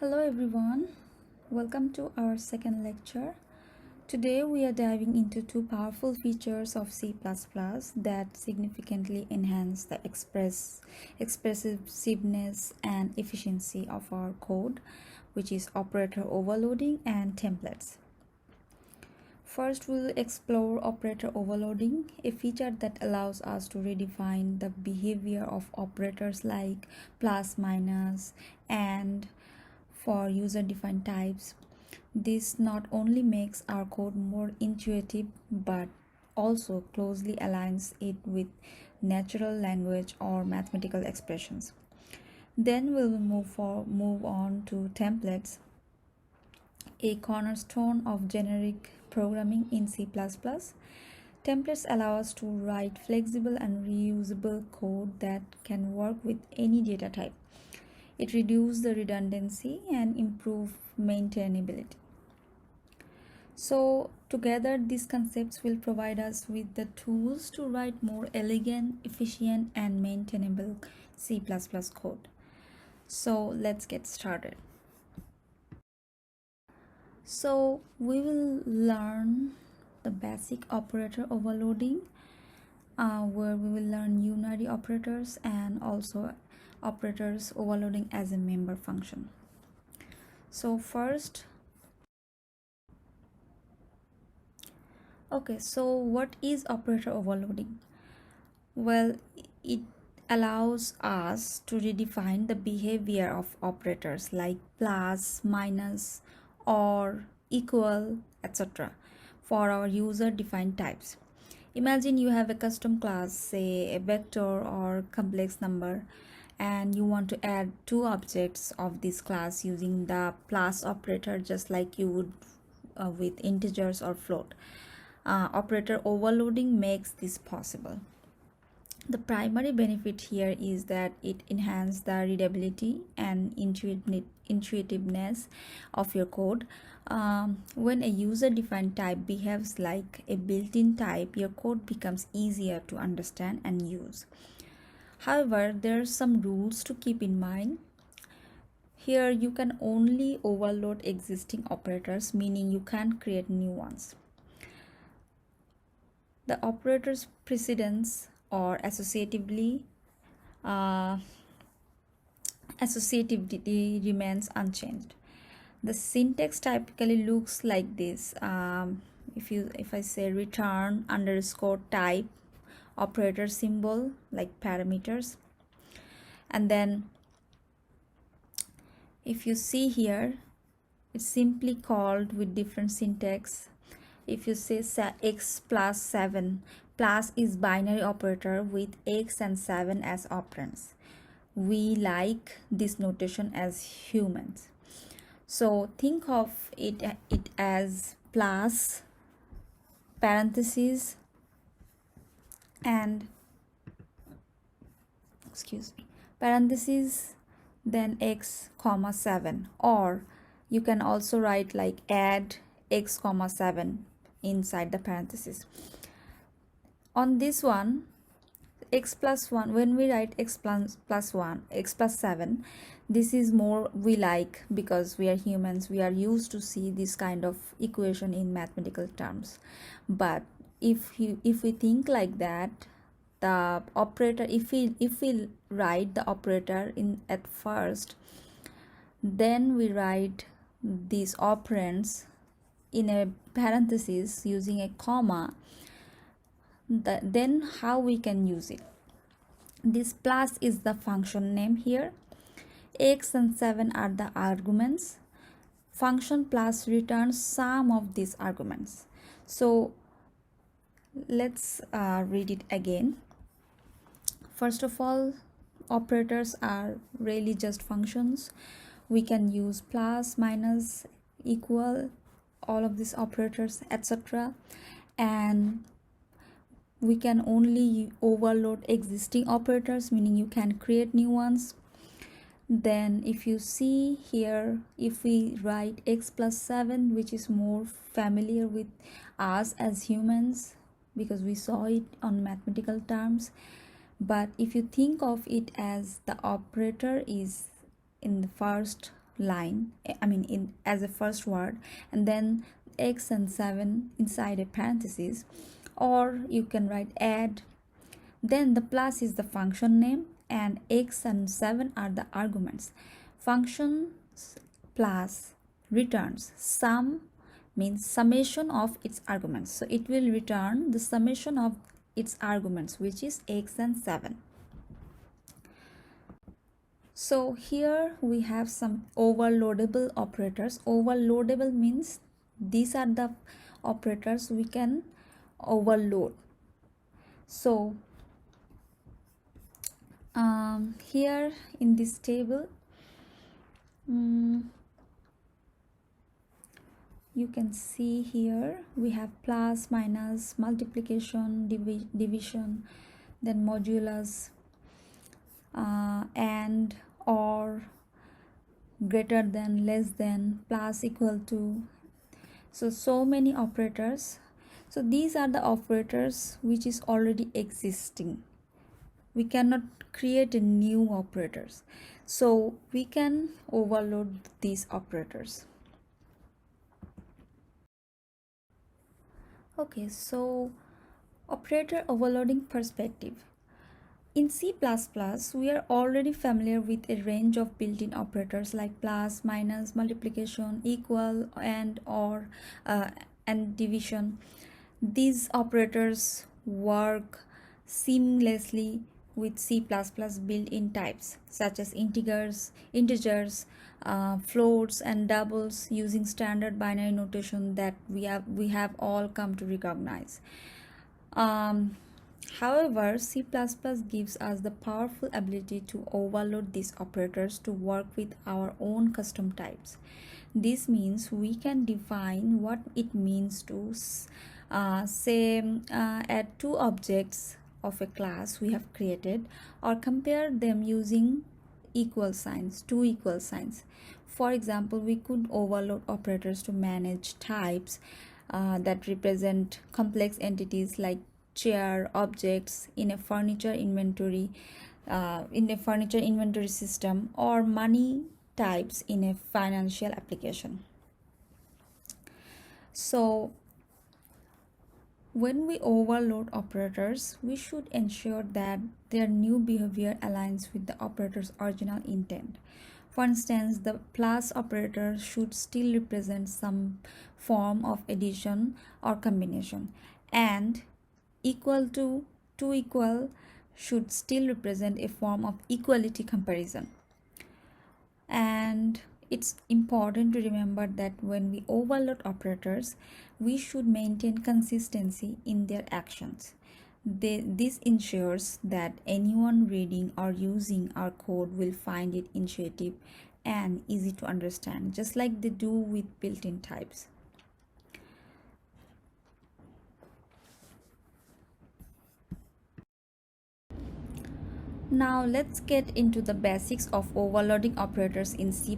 Hello everyone, welcome to our second lecture. Today we are diving into two powerful features of C++ that significantly enhance the expressiveness and efficiency of our code, which is operator overloading and templates. First, we will explore operator overloading, a feature that allows us to redefine the behavior of operators like plus, minus, and for user-defined types. This not only makes our code more intuitive but also closely aligns it with natural language or mathematical expressions. Then we will move on to templates, a cornerstone of generic programming in C++. Templates allow us to write flexible and reusable code that can work with any data type. It reduces the redundancy and improves maintainability. So together these concepts will provide us with the tools to write more elegant, efficient and maintainable C++ code. So let's get started. So we will learn the basic operator overloading, where we will learn unary operators and also operators overloading as a member function. So first, so what is operator overloading? Well, it allows us to redefine the behavior of operators like plus, minus, or equal, etc. for our user defined types. Imagine you have a custom class, say a vector or complex number, and you want to add two objects of this class using the plus operator, just like you would with integers or float. Operator overloading makes this possible. The primary benefit here is that it enhances the readability and intuitiveness of your code. When a user-defined type behaves like a built-in type, your code becomes easier to understand and use. However, there are some rules to keep in mind. Here, you can only overload existing operators, meaning you can't create new ones. The operator's precedence or associativity remains unchanged. The syntax typically looks like this. If I say return underscore type operator symbol like parameters, and then if you see here, it's simply called with different syntax. If you say x plus 7, plus is binary operator with x and 7 as operands. We like this notation as humans. So think of it as plus parentheses and parentheses then x comma 7, or you can also write like add x comma 7 inside the parentheses. On this one, x plus 1, when we write x plus 1, x plus 7, this is more we like because we are humans. We are used to see this kind of equation in mathematical terms. But if we think like that, the operator, if we write the operator in at first, then we write these operands in a parenthesis using a comma, then how we can use it? This plus is the function name here. X and 7 are the arguments. Function plus returns sum of these arguments. So let's read it again. First of all, operators are really just functions. We can use plus, minus, equal, all of these operators, etc. And we can only overload existing operators, meaning you can create new ones. Then if you see here, if we write x plus 7, which is more familiar with us as humans because we saw it on mathematical terms, but if you think of it as the operator is in the first line, I mean in as a first word, and then x and 7 inside a parenthesis, or you can write add, then the plus is the function name and x and 7 are the arguments. Functions plus returns sum, means summation of its arguments, so it will return the summation of its arguments, which is x and 7. So here we have some overloadable operators. Overloadable means these are the operators we can overload. So here in this table, you can see here we have plus, minus, multiplication, division, then modulus, and, or, greater than, less than, plus, equal to. So many operators. So these are the operators which is already existing. We cannot create a new operators, so we can overload these operators. Okay, so operator overloading perspective. In C++, we are already familiar with a range of built-in operators like plus, minus, multiplication, equal, and, or, and division. These operators work seamlessly with C++ built-in types such as integers, floats, and doubles using standard binary notation that we have all come to recognize. However, C++ gives us the powerful ability to overload these operators to work with our own custom types. This means we can define what it means to add two objects of a class we have created, or compare them using equal signs, two equal signs. For example, we could overload operators to manage types that represent complex entities like chair objects in a furniture inventory system, or money types in a financial application. So when we overload operators, we should ensure that their new behavior aligns with the operator's original intent. For instance, the plus operator should still represent some form of addition or combination, and equal to equal should still represent a form of equality comparison. And it's important to remember that when we overload operators, we should maintain consistency in their actions. This ensures that anyone reading or using our code will find it intuitive and easy to understand, just like they do with built-in types. Now let's get into the basics of overloading operators in C++.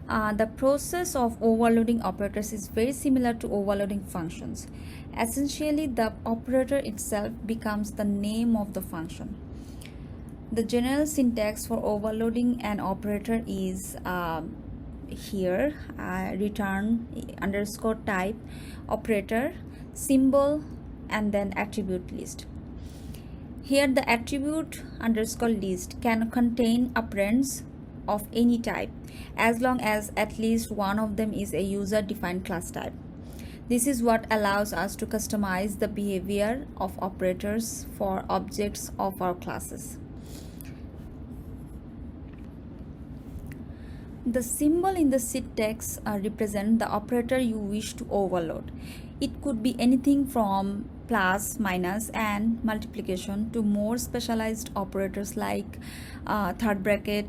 The process of overloading operators is very similar to overloading functions. Essentially, the operator itself becomes the name of the function. The general syntax for overloading an operator is here, return underscore type operator symbol and then attribute list. Here the attribute underscore list can contain operands of any type as long as at least one of them is a user defined class type. This is what allows us to customize the behavior of operators for objects of our classes. The symbol in the syntax represents the operator you wish to overload. It could be anything from plus, minus, and multiplication to more specialized operators like third bracket,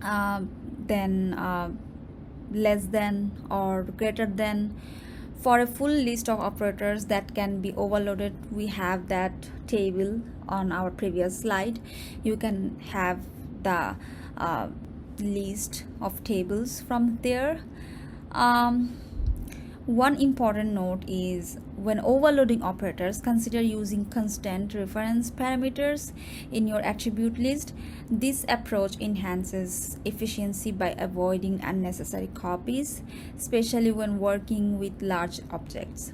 then less than or greater than. For a full list of operators that can be overloaded, we have that table on our previous slide. You can have the list of tables from there. One important note is when overloading operators, consider using constant reference parameters in your attribute list. This approach enhances efficiency by avoiding unnecessary copies, especially when working with large objects.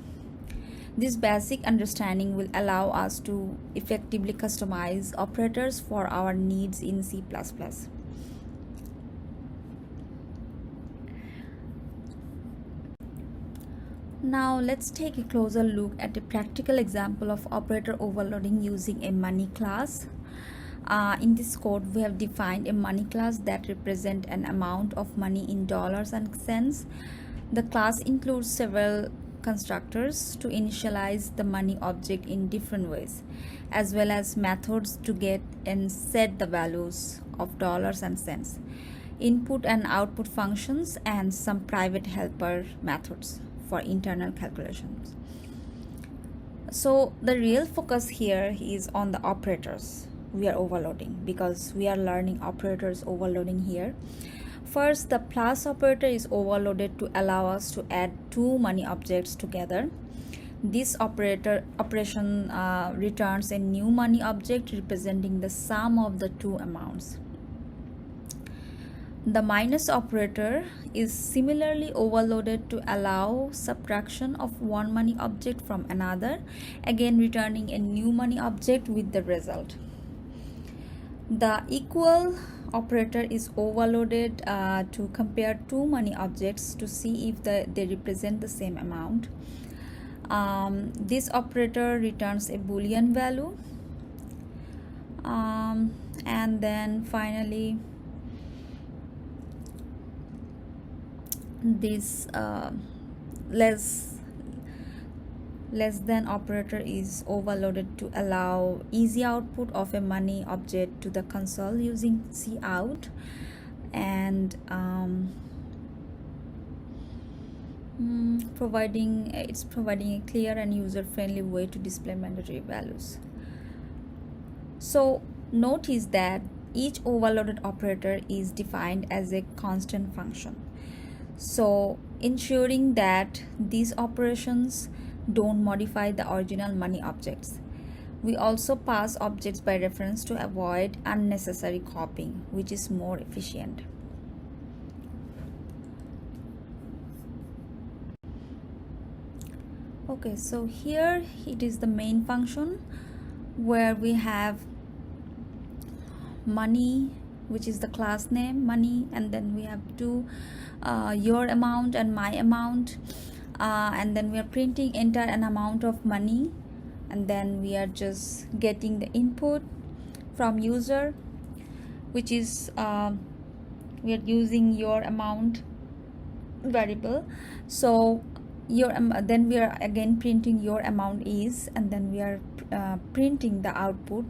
This basic understanding will allow us to effectively customize operators for our needs in C++. Now let's take a closer look at a practical example of operator overloading using a money class. In this code, we have defined a money class that represents an amount of money in dollars and cents. The class includes several constructors to initialize the money object in different ways, as well as methods to get and set the values of dollars and cents, input and output functions, and some private helper methods for internal calculations. So the real focus here is on the operators we are overloading, because we are learning operators overloading here. First, the plus operator is overloaded to allow us to add two money objects together. This operation returns a new money object representing the sum of the two amounts. The minus operator is similarly overloaded to allow subtraction of one money object from another, again returning a new money object with the result. The equal operator is overloaded to compare two money objects to see if they represent the same amount. This operator returns a Boolean value. And then finally, this less than operator is overloaded to allow easy output of a money object to the console using cout, and providing a clear and user-friendly way to display mandatory values. So notice that each overloaded operator is defined as a constant function, so ensuring that these operations don't modify the original money objects. We also pass objects by reference to avoid unnecessary copying, which is more efficient. Okay, so here it is the main function where we have money, which is the class name money, and then we have two your amount and my amount, and then we are printing enter an amount of money, and then we are just getting the input from user, which is we are using your amount variable. So then we are again printing your amount is, and then we are printing the output,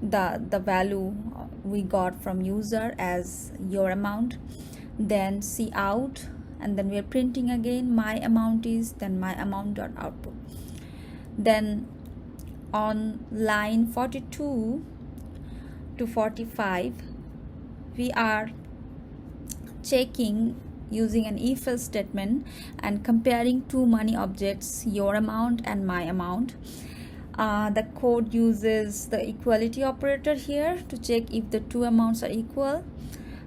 the value we got from user as your amount, then cout, and then we are printing again my amount is, then my amount dot output. Then on line 42 to 45 we are checking using an if-else statement and comparing two money objects, your amount and my amount. The code uses the equality operator here to check if the two amounts are equal,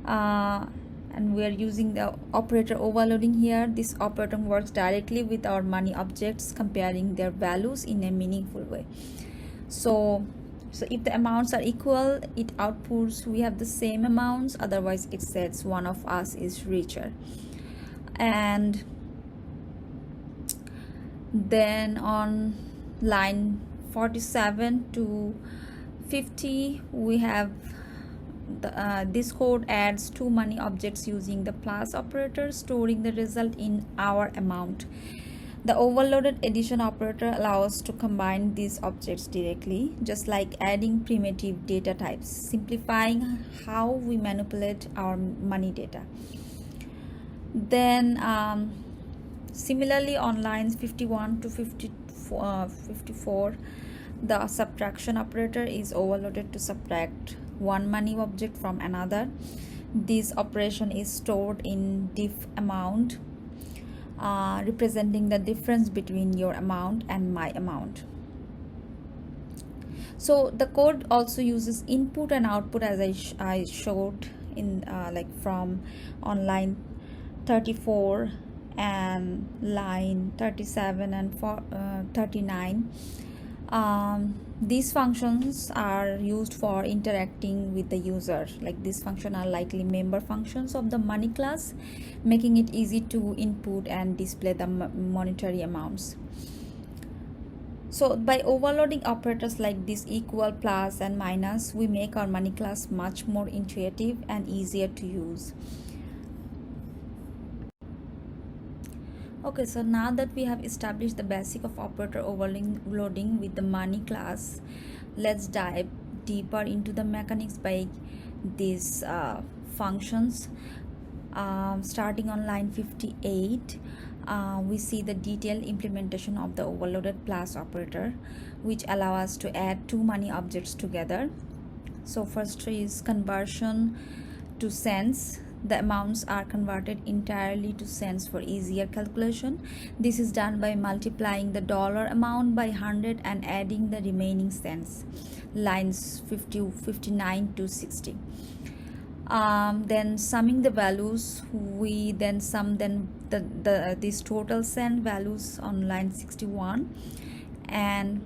and we are using the operator overloading here. This operator works directly with our money objects, comparing their values in a meaningful way. So if the amounts are equal, it outputs we have the same amounts, otherwise it says one of us is richer. And then on line 47 to 50 we have this code adds two money objects using the plus operator, storing the result in our amount. The overloaded addition operator allows us to combine these objects directly, just like adding primitive data types, simplifying how we manipulate our money data. Then similarly on lines 51 to 54 the subtraction operator is overloaded to subtract one money object from another. This operation is stored in diff amount. representing the difference between your amount and my amount. So the code also uses input and output, as I showed in like from on line 34 and line 37 and 39. These functions are used for interacting with the user. Like these functions are likely member functions of the money class, making it easy to input and display the monetary amounts. So by overloading operators like this equal, plus and minus, we make our money class much more intuitive and easier to use. Okay, so now that we have established the basic of operator overloading with the money class, let's dive deeper into the mechanics by these functions. Starting on line 58, we see the detailed implementation of the overloaded plus operator, which allow us to add two money objects together. So first is conversion to cents. The amounts are converted entirely to cents for easier calculation. This is done by multiplying the dollar amount by 100 and adding the remaining cents, lines 59 to 60. Then summing the values, we then sum these total cent values on line 61, and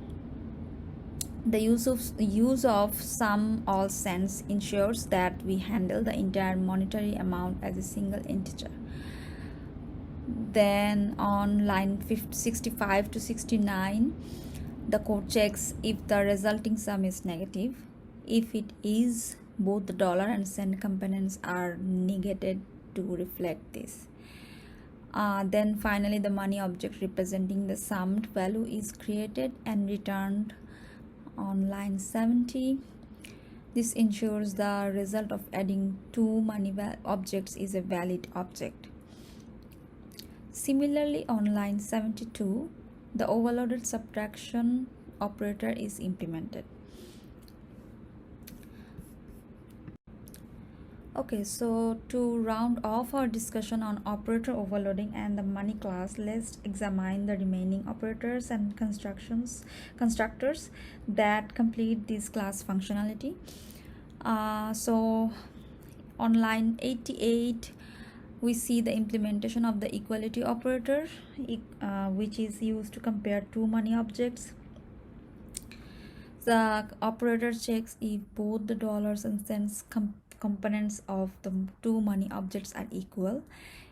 the use of sum all cents ensures that we handle the entire monetary amount as a single integer. Then on line 65 to 69, the code checks if the resulting sum is negative. If it is, both the dollar and cent components are negated to reflect this. Then finally, the money object representing the summed value is created and returned on line 70. This ensures the result of adding two money objects is a valid object. Similarly, on line 72, the overloaded subtraction operator is implemented. Okay, so to round off our discussion on operator overloading and the money class, let's examine the remaining operators and constructors that complete this class functionality. So on line 88, we see the implementation of the equality operator, which is used to compare two money objects. The operator checks if both the dollars and cents components of the two money objects are equal.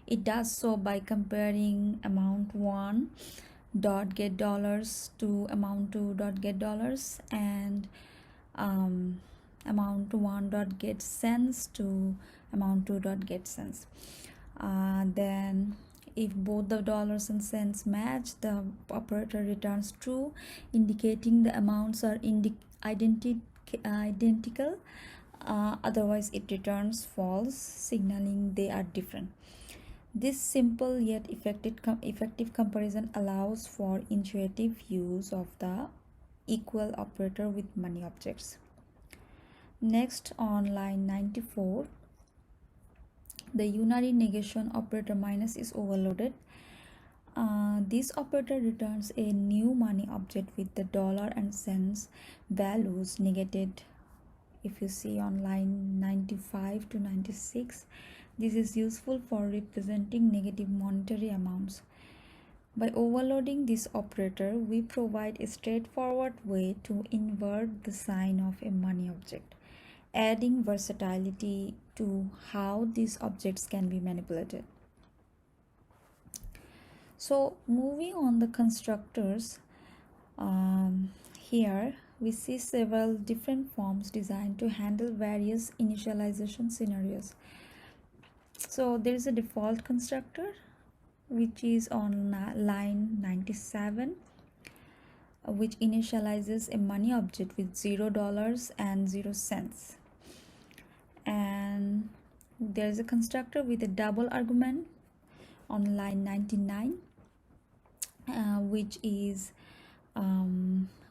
It does so by comparing amount 1 dot get dollars to amount 2 dot get dollars, and amount 1 dot get cents to amount 2 dot get cents. Then if both the dollars and cents match, the operator returns true, indicating the amounts are identical. Otherwise it returns false, signaling they are different. This simple yet effective comparison allows for intuitive use of the equal operator with money objects. Next, on line 94, the unary negation operator minus is overloaded. This operator returns a new money object with the dollar and cents values negated. If you see on line 95 to 96, this is useful for representing negative monetary amounts. By overloading this operator, we provide a straightforward way to invert the sign of a money object, adding versatility to how these objects can be manipulated. So moving on the constructors, here we see several different forms designed to handle various initialization scenarios. So there is a default constructor, which is on line 97, which initializes a money object with $0 and 0 cents. And there is a constructor with a double argument on line 99,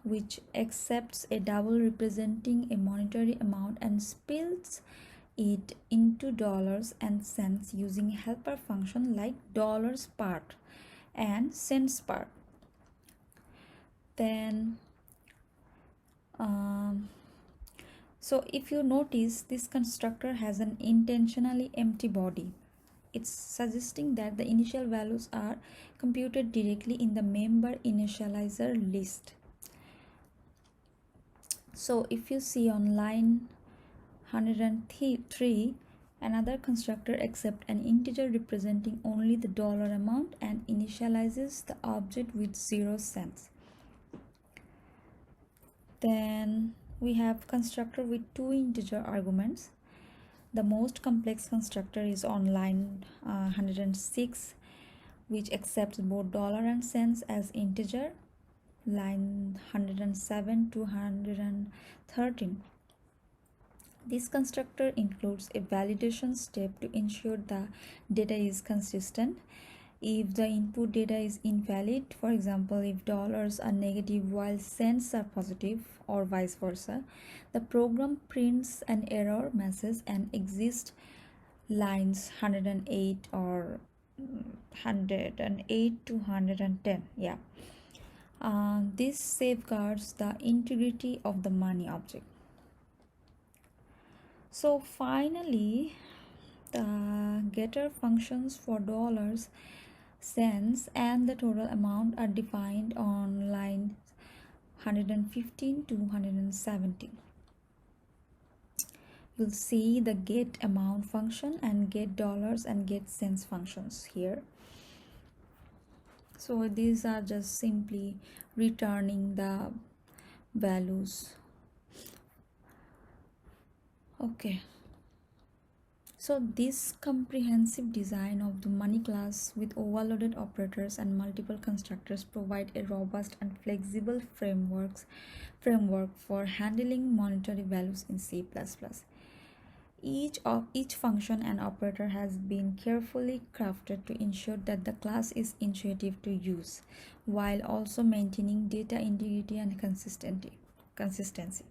which accepts a double representing a monetary amount and splits it into dollars and cents using helper function like dollars part and cents per. Then so if you notice, this constructor has an intentionally empty body. It's suggesting that the initial values are computed directly in the member initializer list. So if you see on line 103, another constructor accepts an integer representing only the dollar amount and initializes the object with 0 cents. Then we have constructor with two integer arguments. The most complex constructor is on line 106, which accepts both dollar and cents as integer, line 107 to 113. This constructor includes a validation step to ensure the data is consistent. If the input data is invalid, for example, if dollars are negative while cents are positive or vice versa, the program prints an error message and exits lines 108 or 108 to 110. This safeguards the integrity of the money object. So finally, the getter functions for dollars, cents, and the total amount are defined on line 115 to 117. You'll see the get amount function and get dollars and get cents functions here. So these are just simply returning the values. Okay. So this comprehensive design of the money class with overloaded operators and multiple constructors provide a robust and flexible framework for handling monetary values in C++. Each function and operator has been carefully crafted to ensure that the class is intuitive to use, while also maintaining data integrity and consistency.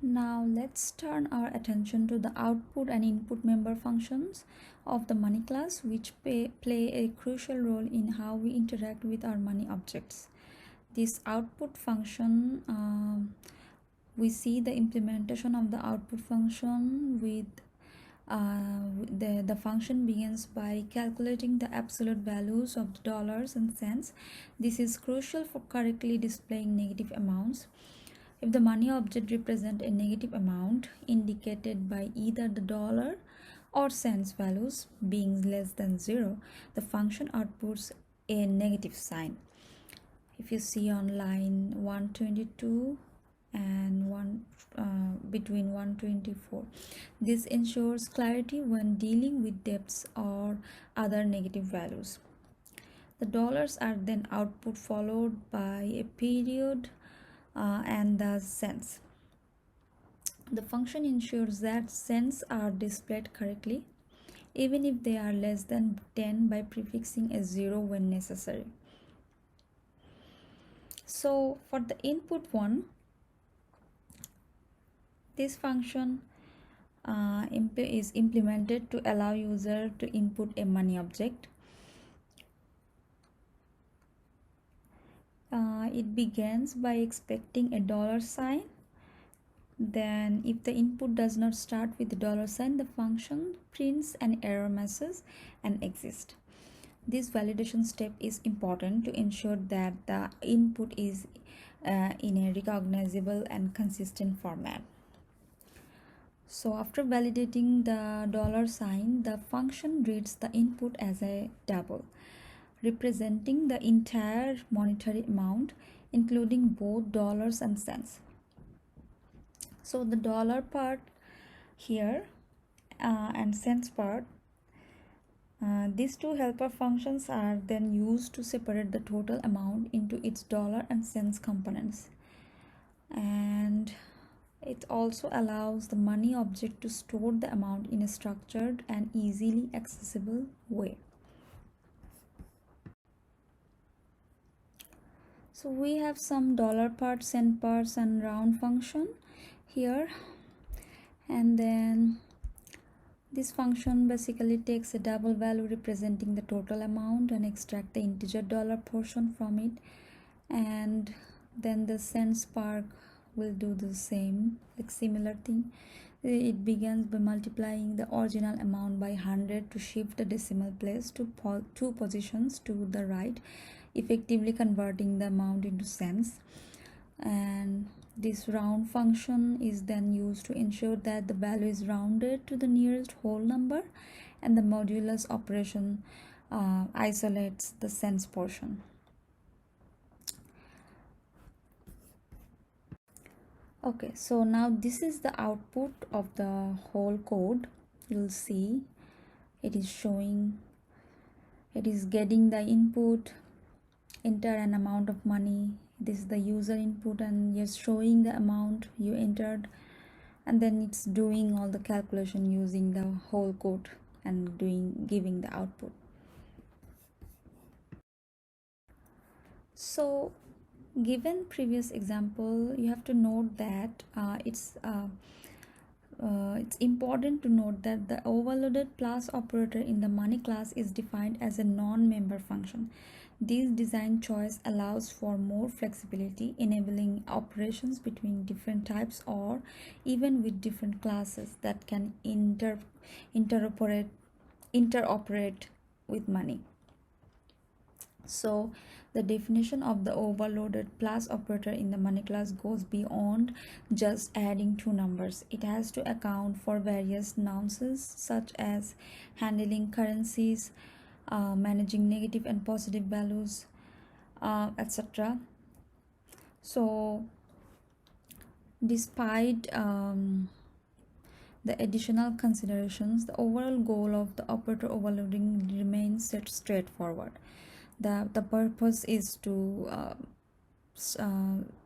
Now let's turn our attention to the output and input member functions of the money class, which play a crucial role in how we interact with our money objects. This output function, we see the implementation of the output function with the function begins by calculating the absolute values of the dollars and cents. This is crucial for correctly displaying negative amounts. If the money object represents a negative amount indicated by either the dollar or cents values being less than 0, the function outputs a negative sign. If you see on line 122 and between 124, this ensures clarity when dealing with debts or other negative values. The dollars are then output followed by a period and the cents. The function ensures that cents are displayed correctly, even if they are less than 10, by prefixing a 0 when necessary. So for the input one, this function is implemented to allow user to input a money object. It begins by expecting a dollar sign. Then if the input does not start with the dollar sign, the function prints an error message and exits. This validation step is important to ensure that the input is in a recognizable and consistent format. So after validating the dollar sign, the function reads the input as a double, representing the entire monetary amount, including both dollars and cents. So the dollar part here and cents part, these two helper functions are then used to separate the total amount into its dollar and cents components. And it also allows the money object to store the amount in a structured and easily accessible way. So we have some dollar part, cent parts, and round function here, and then This function basically takes a double value representing the total amount and extract the integer dollar portion from it, and then the cents part will do the same, like similar thing. It begins by multiplying the original amount by 100 to shift the decimal place to two positions to the right, effectively converting the amount into cents. And this round function is then used to ensure that the value is rounded to the nearest whole number, and the modulus operation isolates the cents portion. Okay, so now this is the output of the whole code. You'll see it is showing, it is getting the input, enter an amount of money. This is the user input, and you're showing the amount you entered, and then it's doing all the calculation using the whole code and giving the output. So given previous example, you have to note that it's important to note that the overloaded plus operator in the money class is defined as a non-member function. This design choice allows for more flexibility, enabling operations between different types or even with different classes that can interoperate with money. So the definition of the overloaded plus operator in the money class goes beyond just adding two numbers. It has to account for various nuances such as handling currencies, managing negative and positive values, etc. So despite the additional considerations, the overall goal of the operator overloading remains straightforward. The purpose is to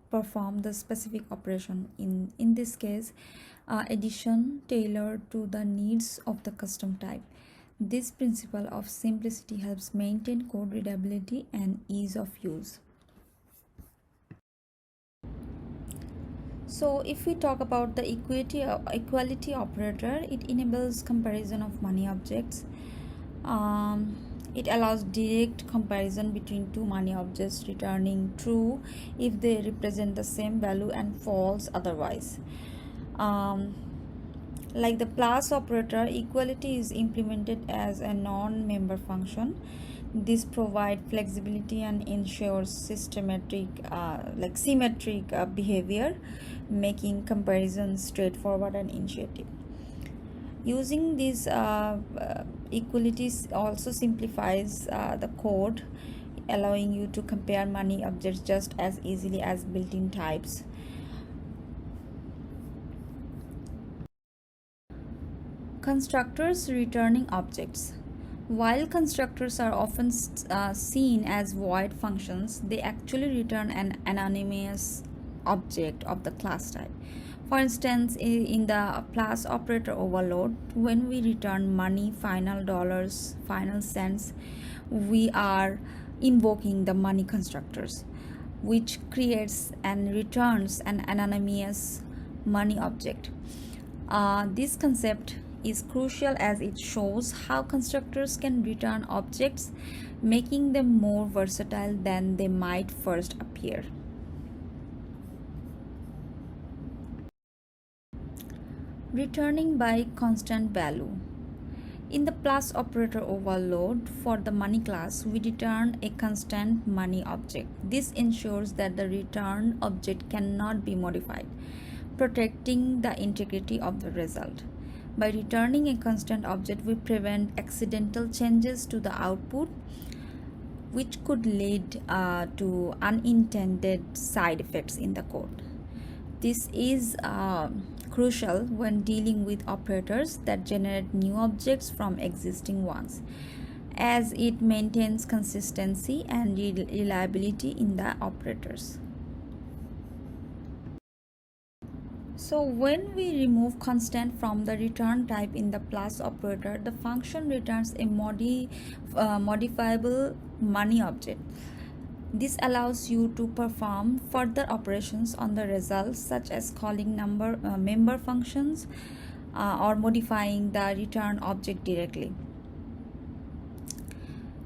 perform the specific operation, in this case addition tailored to the needs of the custom type. This principle of simplicity helps maintain code readability and ease of use. So if we talk about the equality operator, it enables comparison of money objects. It allows direct comparison between two money objects, returning true if they represent the same value and false otherwise. Like the plus operator, equality is implemented as a non-member function. This provides flexibility and ensures symmetric behavior, making comparison straightforward and intuitive. Using these equalities also simplifies the code, allowing you to compare money objects just as easily as built-in types. Constructors returning objects. While constructors are often seen as void functions, they actually return an anonymous object of the class type. For instance, in the plus operator overload, when we return money, final dollars, final cents, we are invoking the money constructors, which creates and returns an anonymous money object. This concept is crucial as it shows how constructors can return objects, making them more versatile than they might first appear. Returning by constant value. In the plus operator overload for the money class, we return a constant money object. This ensures that the returned object cannot be modified, protecting the integrity of the result. By returning a constant object, we prevent accidental changes to the output, which could lead to unintended side effects in the code. This is crucial when dealing with operators that generate new objects from existing ones, as it maintains consistency and reliability in the operators. So when we remove constant from the return type in the plus operator, the function returns a modifiable money object. This allows you to perform further operations on the results, such as calling member functions, or modifying the return object directly.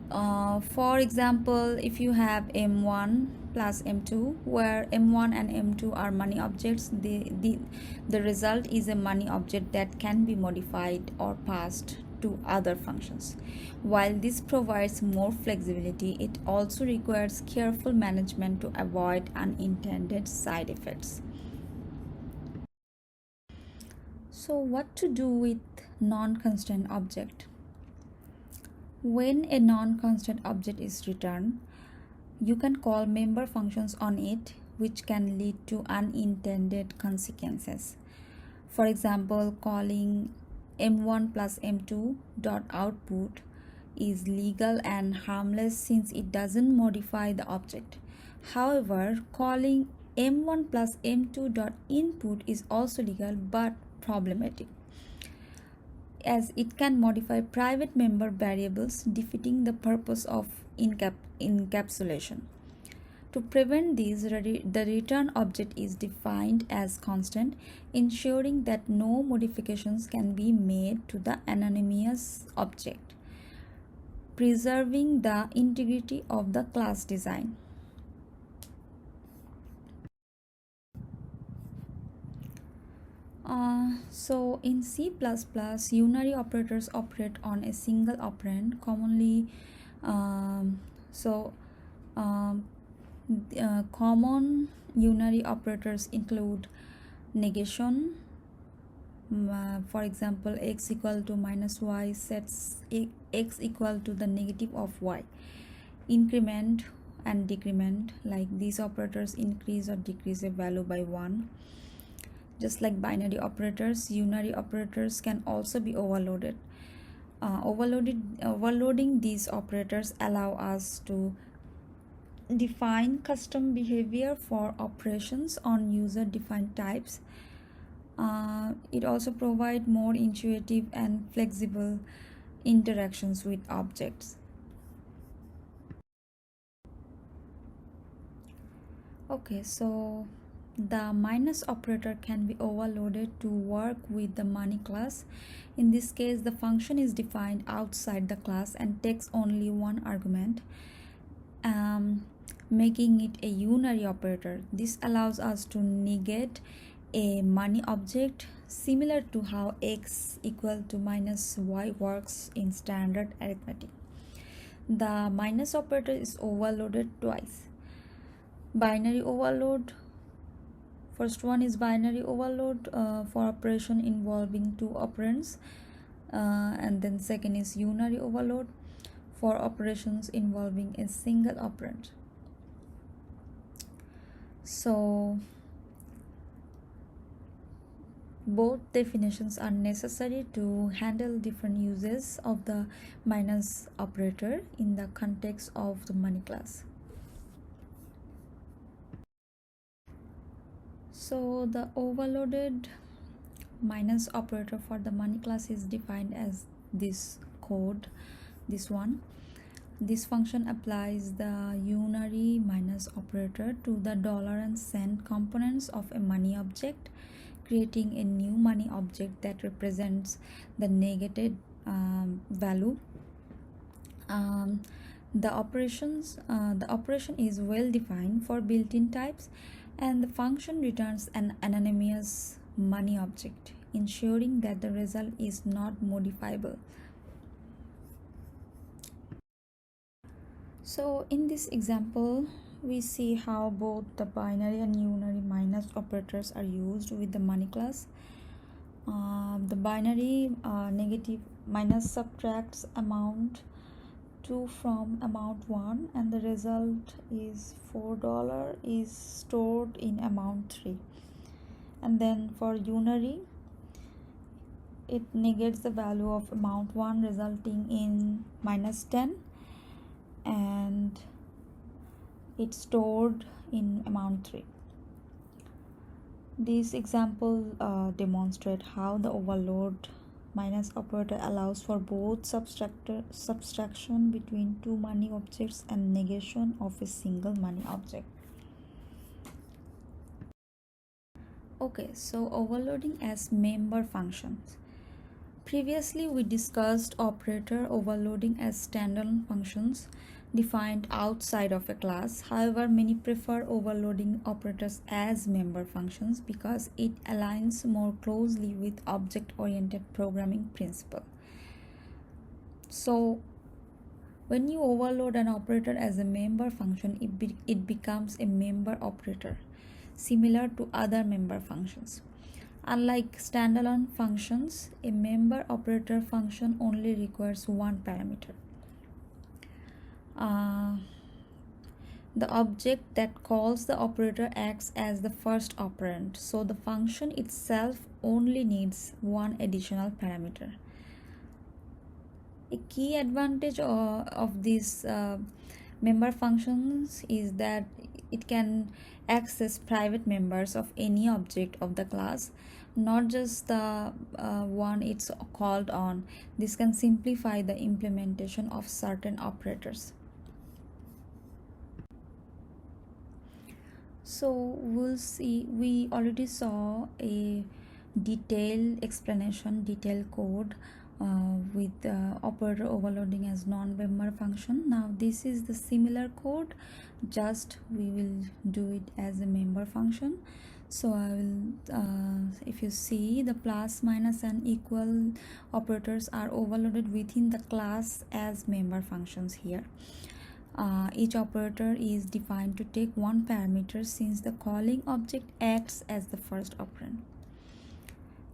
For example, if you have m1 plus m2, where m1 and m2 are money objects, the result is a money object that can be modified or passed to other functions. While this provides more flexibility, it also requires careful management to avoid unintended side effects. So what to do with non-constant object? When a non-constant object is returned, you can call member functions on it, which can lead to unintended consequences. For example, calling m1 plus m2 dot output is legal and harmless since it doesn't modify the object. However, calling m1 plus m2 dot input is also legal but problematic, as it can modify private member variables, defeating the purpose of encapsulation. To prevent this, the return object is defined as constant, ensuring that no modifications can be made to the anonymous object, preserving the integrity of the class design. So in C++, unary operators operate on a single operand, commonly um, so um, common unary operators include negation. For example, x equal to minus y sets x equal to the negative of y. Increment and decrement, like these operators increase or decrease a value by 1. Just like binary operators, unary operators can also be overloaded. Overloading these operators allow us to define custom behavior for operations on user-defined types. It also provides more intuitive and flexible interactions with objects. Okay, so the minus operator can be overloaded to work with the money class. In this case, the function is defined outside the class and takes only one argument, making it a unary operator. This allows us to negate a money object, similar to how x equal to minus y works in standard arithmetic. The minus operator is overloaded twice. Binary overload. First one is binary overload for operation involving two operands, and then second is unary overload for operations involving a single operand. So both definitions are necessary to handle different uses of the minus operator in the context of the money class. So the overloaded minus operator for the money class is defined as this one. This function applies the unary minus operator to the dollar and cent components of a money object, creating a new money object that represents the negated value. The operation is well defined for built-in types, and the function returns an anonymous money object, ensuring that the result is not modifiable. So in this example, we see how both the binary and unary minus operators are used with the money class. The binary negative minus subtracts amount 2 from amount 1, and the result is $4 is stored in amount 3. And then for unary, it negates the value of amount 1, resulting in minus 10, and it's stored in amount 3. This example demonstrate how the overload minus operator allows for both subtraction between two money objects and negation of a single money object. Okay, so overloading as member functions. Previously, we discussed operator overloading as standalone functions defined outside of a class. However, many prefer overloading operators as member functions because it aligns more closely with object-oriented programming principle. So, when you overload an operator as a member function, it becomes a member operator, similar to other member functions. Unlike standalone functions, a member operator function only requires one parameter. Uh, the object that calls the operator acts as the first operand, so the function itself only needs one additional parameter. A key advantage of these member functions is that it can access private members of any object of the class, not just the one it's called on. This can simplify the implementation of certain operators. So we already saw a detailed explanation, detailed code with operator overloading as non-member function. Now this is the similar code, just we will do it as a member function. So I will if you see, the plus, minus and equal operators are overloaded within the class as member functions here. Each operator is defined to take one parameter since the calling object acts as the first operand.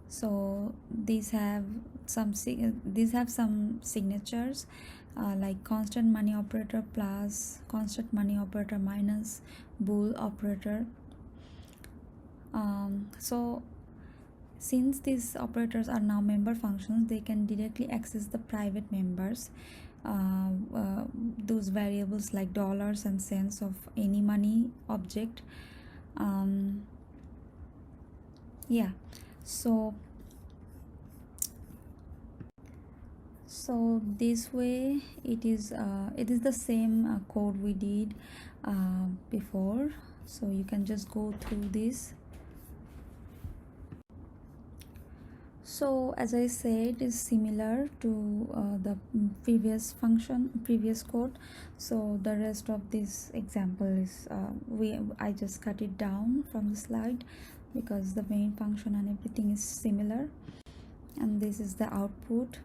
So these have some signatures like constant money operator plus, constant money operator minus, bool operator. So since these operators are now member functions, they can directly access the private members, those variables like dollars and cents of any money object. Yeah, so this way it is the same code we did before, so you can just go through this. So as I said, is similar to the previous code. So the rest of this example is I just cut it down from the slide because the main function and everything is similar, and this is the output.